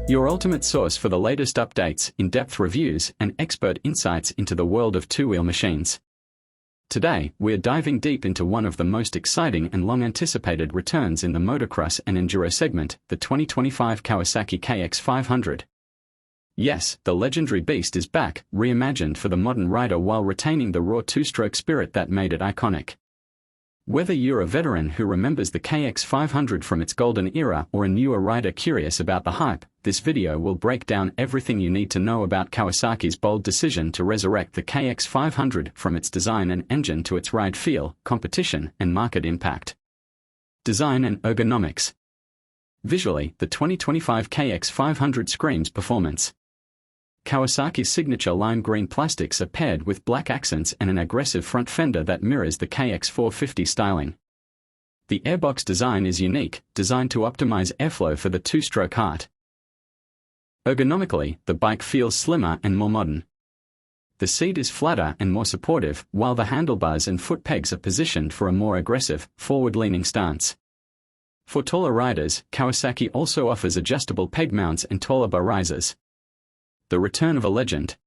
Your ultimate source for the latest updates, in-depth reviews, and expert insights into the world of two-wheel machines. Today, we're diving deep into one of the most exciting and long-anticipated returns in the motocross and enduro segment, the 2025 Kawasaki KX500. Yes, the legendary beast is back, reimagined for the modern rider while retaining the raw two-stroke spirit that made it iconic. Whether you're a veteran who remembers the KX500 from its golden era or a newer rider curious about the hype, this video will break down everything you need to know about Kawasaki's bold decision to resurrect the KX500 from its design and engine to its ride feel, competition, and market impact. Design and ergonomics. Visually, the 2025 KX500 screams performance. Kawasaki's signature lime green plastics are paired with black accents and an aggressive front fender that mirrors the KX450 styling. The airbox design is unique, designed to optimize airflow for the two-stroke heart. Ergonomically, the bike feels slimmer and more modern. The seat is flatter and more supportive, while the handlebars and foot pegs are positioned for a more aggressive, forward-leaning stance. For taller riders, Kawasaki also offers adjustable peg mounts and taller bar risers. The return of a legend.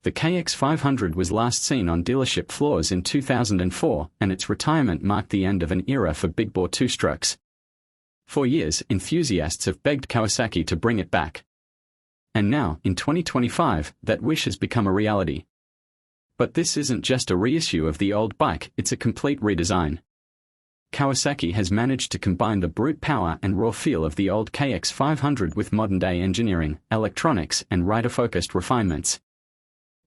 The KX500 was last seen on dealership floors in 2004, and its retirement marked the end of an era for big-bore two-strokes. For years, enthusiasts have begged Kawasaki to bring it back. And now, in 2025, that wish has become a reality. But this isn't just a reissue of the old bike, it's a complete redesign. Kawasaki has managed to combine the brute power and raw feel of the old KX500 with modern-day engineering, electronics, and rider-focused refinements.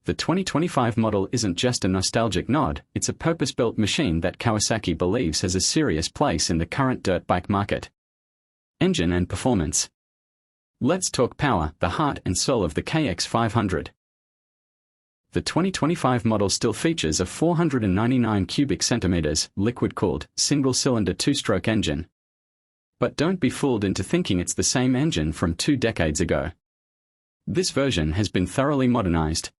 The 2025 model isn't just a nostalgic nod, it's a purpose-built machine that Kawasaki believes has a serious place in the current dirt bike market. Engine and performance. Let's talk power, the heart and soul of the KX500. The 2025 model still features a 499 cubic centimeters, liquid-cooled, single-cylinder two-stroke engine. But don't be fooled into thinking it's the same engine from 2 decades ago. This version has been thoroughly modernized.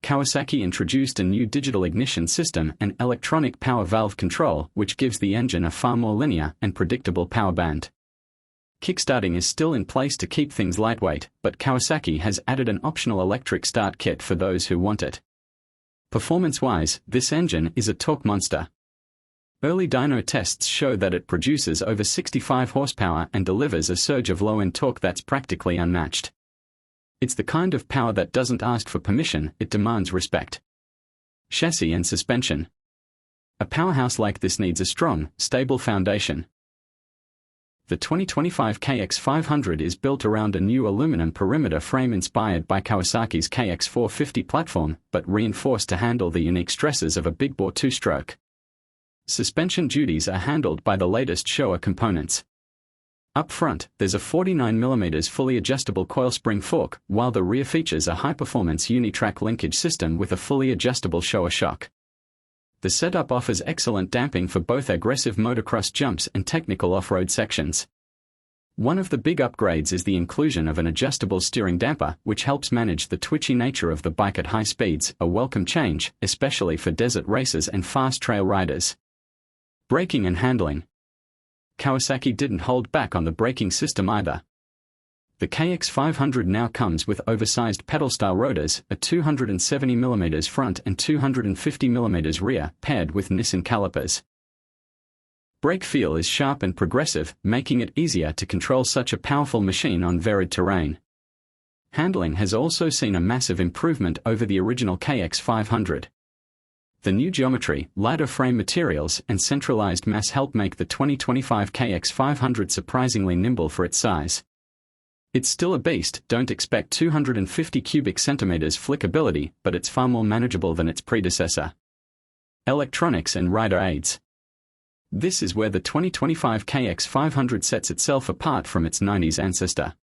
Kawasaki introduced a new digital ignition system and electronic power valve control, which gives the engine a far more linear and predictable power band. Kickstarting is still in place to keep things lightweight, but Kawasaki has added an optional electric start kit for those who want it. Performance-wise, this engine is a torque monster. Early dyno tests show that it produces over 65 horsepower and delivers a surge of low-end torque that's practically unmatched. It's the kind of power that doesn't ask for permission, it demands respect. Chassis and suspension. A powerhouse like this needs a strong, stable foundation. The 2025 KX500 is built around a new aluminum perimeter frame inspired by Kawasaki's KX450 platform, but reinforced to handle the unique stresses of a big-bore two-stroke. Suspension duties are handled by the latest Showa components. Up front, there's a 49mm fully adjustable coil spring fork, while the rear features a high-performance unitrack linkage system with a fully adjustable Showa shock. The setup offers excellent damping for both aggressive motocross jumps and technical off-road sections. One of the big upgrades is the inclusion of an adjustable steering damper, which helps manage the twitchy nature of the bike at high speeds, a welcome change, especially for desert racers and fast trail riders. Braking and handling. Kawasaki didn't hold back on the braking system either. The KX500 now comes with oversized pedal-style rotors, a 270mm front and 250mm rear, paired with Nissan calipers. Brake feel is sharp and progressive, making it easier to control such a powerful machine on varied terrain. Handling has also seen a massive improvement over the original KX500. The new geometry, lighter frame materials, and centralized mass help make the 2025 KX500 surprisingly nimble for its size. It's still a beast, don't expect 250 cubic centimeters flickability, but it's far more manageable than its predecessor. Electronics and rider aids. This is where the 2025 KX500 sets itself apart from its 90s ancestor.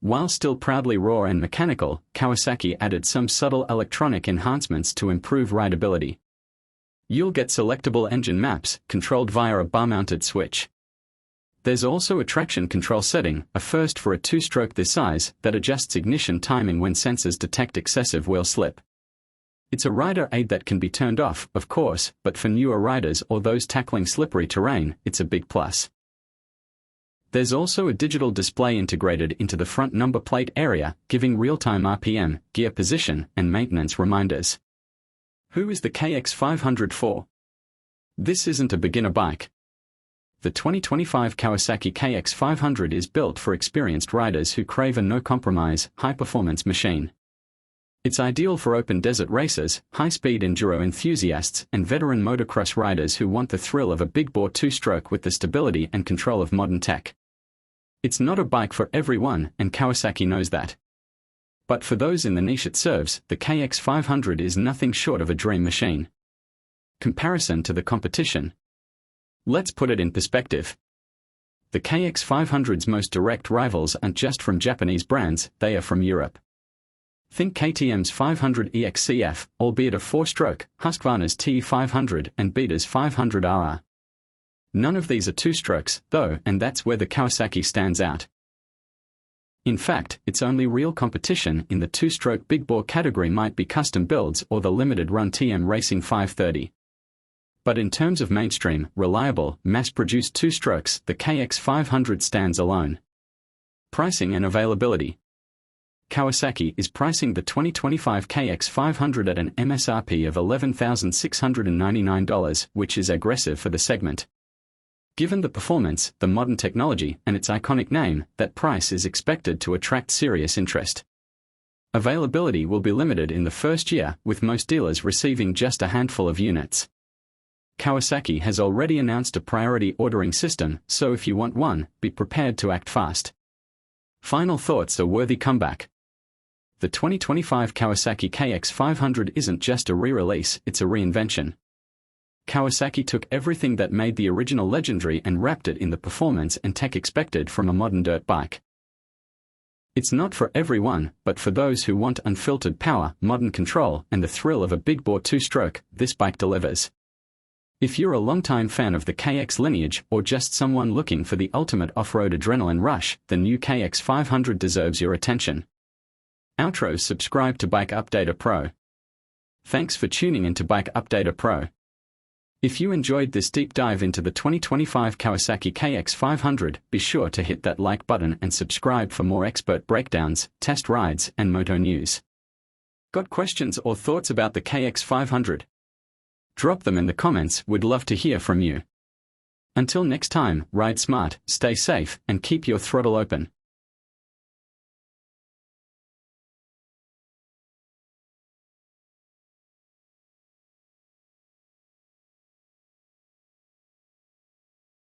While still proudly raw and mechanical, Kawasaki added some subtle electronic enhancements to improve rideability. You'll get selectable engine maps, controlled via a bar-mounted switch. There's also a traction control setting, a first for a two-stroke this size, that adjusts ignition timing when sensors detect excessive wheel slip. It's a rider aid that can be turned off, of course, but for newer riders or those tackling slippery terrain, it's a big plus. There's also a digital display integrated into the front number plate area, giving real-time RPM, gear position, and maintenance reminders. Who is the KX500 for? This isn't a beginner bike. The 2025 Kawasaki KX500 is built for experienced riders who crave a no-compromise, high-performance machine. It's ideal for open desert racers, high-speed enduro enthusiasts, and veteran motocross riders who want the thrill of a big-bore two-stroke with the stability and control of modern tech. It's not a bike for everyone, and Kawasaki knows that. But for those in the niche it serves, the KX500 is nothing short of a dream machine. Comparison to the competition. Let's put it in perspective. The KX500's most direct rivals aren't just from Japanese brands, they are from Europe. Think KTM's 500 EXCF, albeit a four-stroke, Husqvarna's T500, and Beta's 500RR. None of these are two-strokes, though, and that's where the Kawasaki stands out. In fact, its only real competition in the two-stroke big-bore category might be custom builds or the limited-run TM Racing 530. But in terms of mainstream, reliable, mass-produced two-strokes, the KX500 stands alone. Pricing and availability. Kawasaki is pricing the 2025 KX500 at an MSRP of $11,699, which is aggressive for the segment. Given the performance, the modern technology, and its iconic name, that price is expected to attract serious interest. Availability will be limited in the first year, with most dealers receiving just a handful of units. Kawasaki has already announced a priority ordering system, so if you want one, be prepared to act fast. Final thoughts: a worthy comeback. The 2025 Kawasaki KX500 isn't just a re-release, it's a reinvention. Kawasaki took everything that made the original legendary and wrapped it in the performance and tech expected from a modern dirt bike. It's not for everyone, but for those who want unfiltered power, modern control, and the thrill of a big-bore two-stroke, this bike delivers. If you're a longtime fan of the KX lineage, or just someone looking for the ultimate off-road adrenaline rush, the new KX500 deserves your attention. Outro: subscribe to Bike Updater Pro. Thanks for tuning in to Bike Updater Pro. If you enjoyed this deep dive into the 2025 Kawasaki KX500, be sure to hit that like button and subscribe for more expert breakdowns, test rides, and moto news. Got questions or thoughts about the KX500? Drop them in the comments, we'd love to hear from you. Until next time, ride smart, stay safe, and keep your throttle open.